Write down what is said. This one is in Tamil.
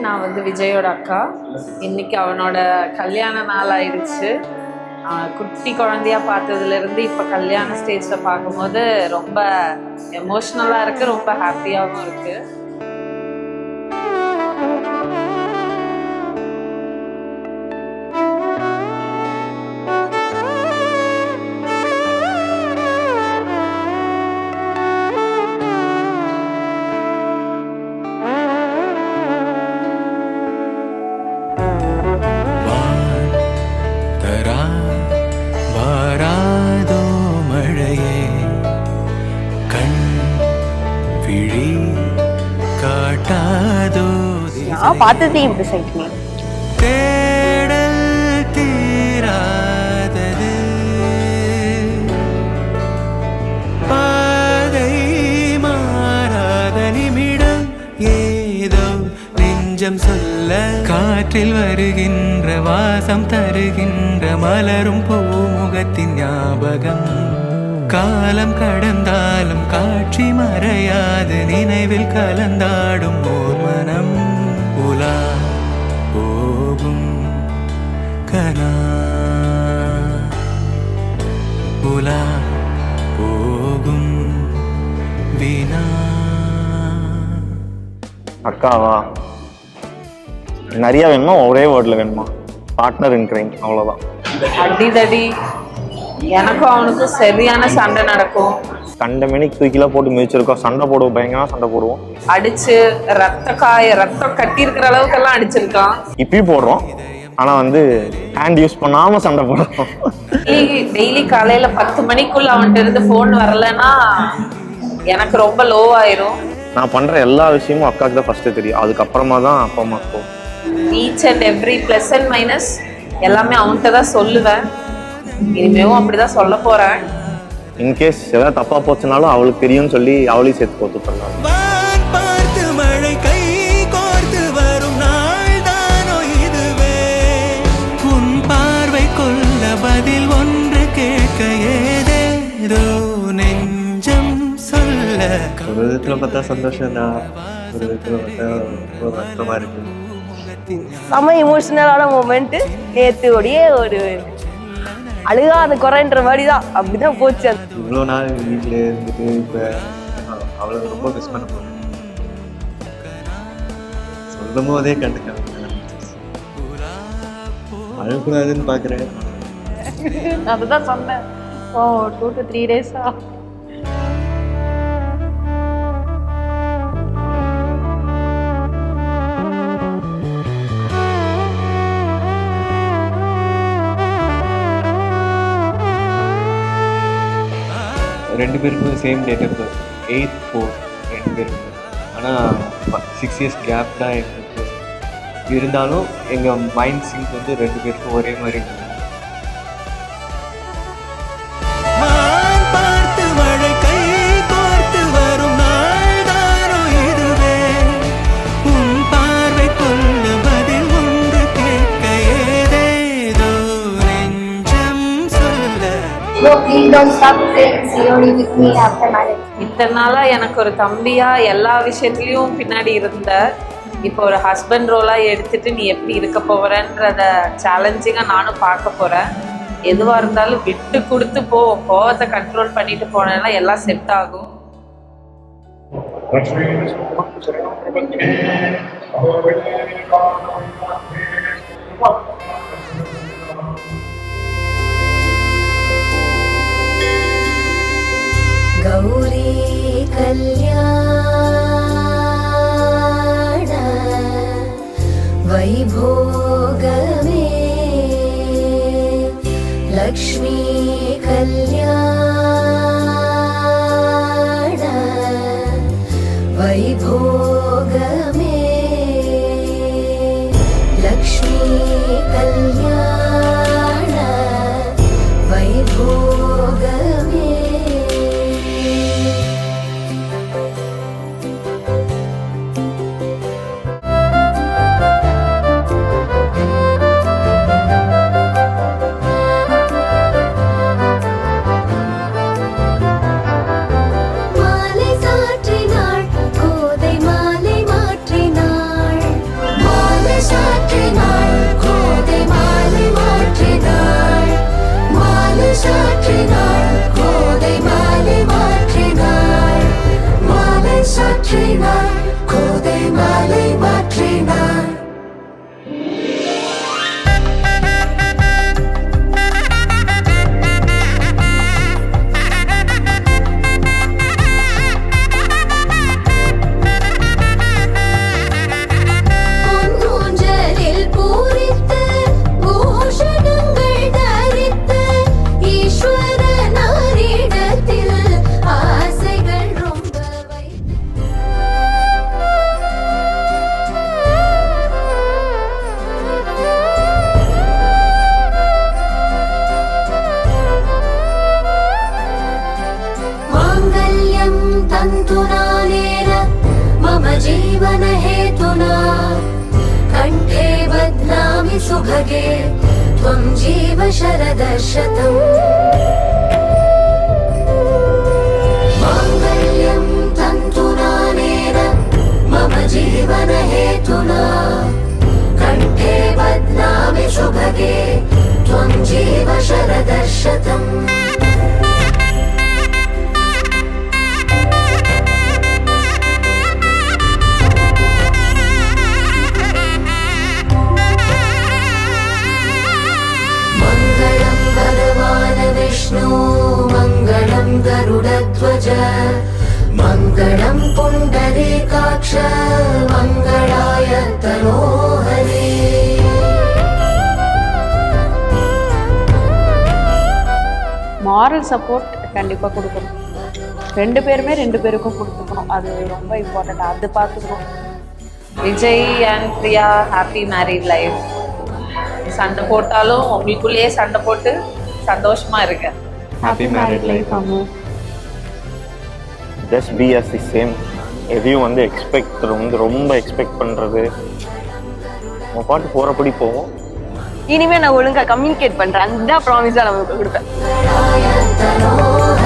நான் விஜயோட அக்கா. இன்னைக்கு அவனோட கல்யாண நாள் ஆயிடுச்சு. குட்டி குழந்தையா பார்த்ததுலேருந்து இப்போ கல்யாண ஸ்டேஜில் பார்க்கும்போது ரொம்ப எமோஷ்னலாக இருக்குது, ரொம்ப ஹாப்பியாகவும் இருக்குது. பார்த்ததே இம்ப்ரெஸ் தேடல் தீராதது, பாதை மாறாத நிமிடம் ஏதோ நெஞ்சம் சொல்ல, காற்றில் வருகின்ற வாசம் தருகின்ற மலரும் பூமுகத்தின் ஞாபகம். காலம் கடந்தாலும் காட்சி மறையாது நினைவில் கலந்தாடும் ஓர் மனம். உலா போகும் கனா, உலா போகும் வீணா. அக்காவா நிறைய வேணுமா, ஒரே வேர்டில் வேணுமா? பார்ட்னர் இன் கிரைம், அவ்வளோதான். அடிதடி எனக்கும் அவனுக்கும் சரியான சண்டை நடக்கும். கண்ட மணிக்கு தூக்கிலாம் போட்டு மிதிச்சிருக்கோம், சண்டை போடுவோம், பயங்கரமாக சண்டை போடுவோம். அடிச்சு ரத்தம் கட்டி இருக்கிற அளவுக்கெல்லாம் அடிச்சிருக்கான். இப்பயும் போடுறோம், ஆனால் ஹேண்ட் யூஸ் பண்ணாமல் சண்டை போடுறோம். டெய்லி காலையில் 10 மணிக்குள்ள அவன்கிட்ட இருந்து ஃபோன் வரலன்னா எனக்கு ரொம்ப லோ ஆயிரும். நான் பண்ணுற எல்லா விஷயமும் அக்காவுக்கு தான் ஃபஸ்ட்டு தெரியும், அதுக்கப்புறமா தான் அப்பா அம்மாக்கும். Each and every plus and minus எல்லாமே அவன்கிட்ட தான் சொல்லுவேன். இனிமேவும் அப்படிதான் சொல்ல போறேன். இன்கேஸ் ஏதாவது தப்பா போச்சுனாலும் அவளுக்கு தெரியும்னு சொல்லி அவளையும் சேர்த்து போட்டு சொல்லலாம். பார்த்து மழை கை கோர்த்து வரும் நாள் தானோ இதுவே, உன் பார்வை கொள்ள பதில் ஒன்று கேட்க ஏதேதோ நெஞ்சம் சொல்ல. ஒரு விதத்துல பார்த்தா சந்தோஷம் தான், ஒரு விதத்துல பார்த்தா ரொம்ப கஷ்டமா இருக்கு. செம எமோஷனலான மூமெண்ட். நேத்துடைய ஒரு அழுகாத குறைன்ற மாதிரி தான், அப்படிதான் போச்சு. இவ்வளோ நாள் வீட்டில் இருந்துட்டு இப்போ அவ்வளோ ரொம்ப மிஸ் பண்ண போகிறேன். சொல்லும் போதே கண்டுக்க அழக்கூடாதுன்னு பார்க்குறேன். அதுதான் சொன்னேன். 2 to 3 days-ஆ ரெண்டு பேருக்கும் சேம் டேட் ஆஃப் பர்த் 8/4 ரெண்டு பேருக்கும். ஆனால் 6 years கேப் தான் எங்களுக்கு இருந்தாலும் எங்கள் மைண்ட் சிங்க் ரெண்டு பேருக்கும் ஒரே மாதிரி இருந்தது. பார்த்து மழை கை கோர்த்து வரும் நாள் தானோ இதுவே, உன் பார்வை கொள்ள பதில் ஒன்று கேட்க ஏதேதோ நெஞ்சம் சொல்ல. Bro, please don't stop saying COD with me after marriage. இத்தனை நாளா எனக்கு ஒரு தம்பியா எல்லா விஷயத்துலயும் பின்னாடி இருந்த, இப்போ ஒரு ஹஸ்பண்ட் ரோலா எடுத்துட்டு நீ எப்படி இருக்க போறன்றத சேலஞ்சிங்கா நானும் பார்க்க போறேன். எதுவா இருந்தாலும் விட்டு கொடுத்து போ, கோவத்தை கண்ட்ரோல் பண்ணிட்டு போனேன்னா எல்லாம் செட் ஆகும். गौरी कल्याण वैभोगमे, लक्ष्मी कल्याण वैभोगमे, सुभगे त्वं जीव शरदशतम् माङ्गल्यं तन्तुनानेन मम जीवनहेतुना कण्ठे बध्नामि शुभगे त्वं जीव शरदशतम् मङ्गलं भगवान् विष्णु मङ्गलं गरुडध्वज मङ्गलं पुण्डरीकाक्ष मङ्गलाय तनोहरे மாரல் சப்போர்ட் கண்டிப்பாக கொடுக்கணும். ரெண்டு பேருமே ரெண்டு பேருக்கும் கொடுத்துக்கணும். அது ரொம்ப இம்பார்ட்டன்ட். அது பார்த்துக்கணும். Vijay and Priya happy married life. சண்டை போட்டாலும் உங்களுக்குள்ளேயே சண்டை போட்டு சந்தோஷமா இருக்க. Happy married life. Just be as the same. எதையும் வந்து எக்ஸ்பெக்ட் ரொம்ப எக்ஸ்பெக்ட் பண்ணுறது நம்ம பாட்டு போகிறபடி போவோம். இனிமேல் நான் ஒழுங்காக கம்யூனிகேட் பண்ணுறேன். அந்த ப்ராமிஸாக நமக்கு கொடுப்பேன். मङ्गलाय तनोहरे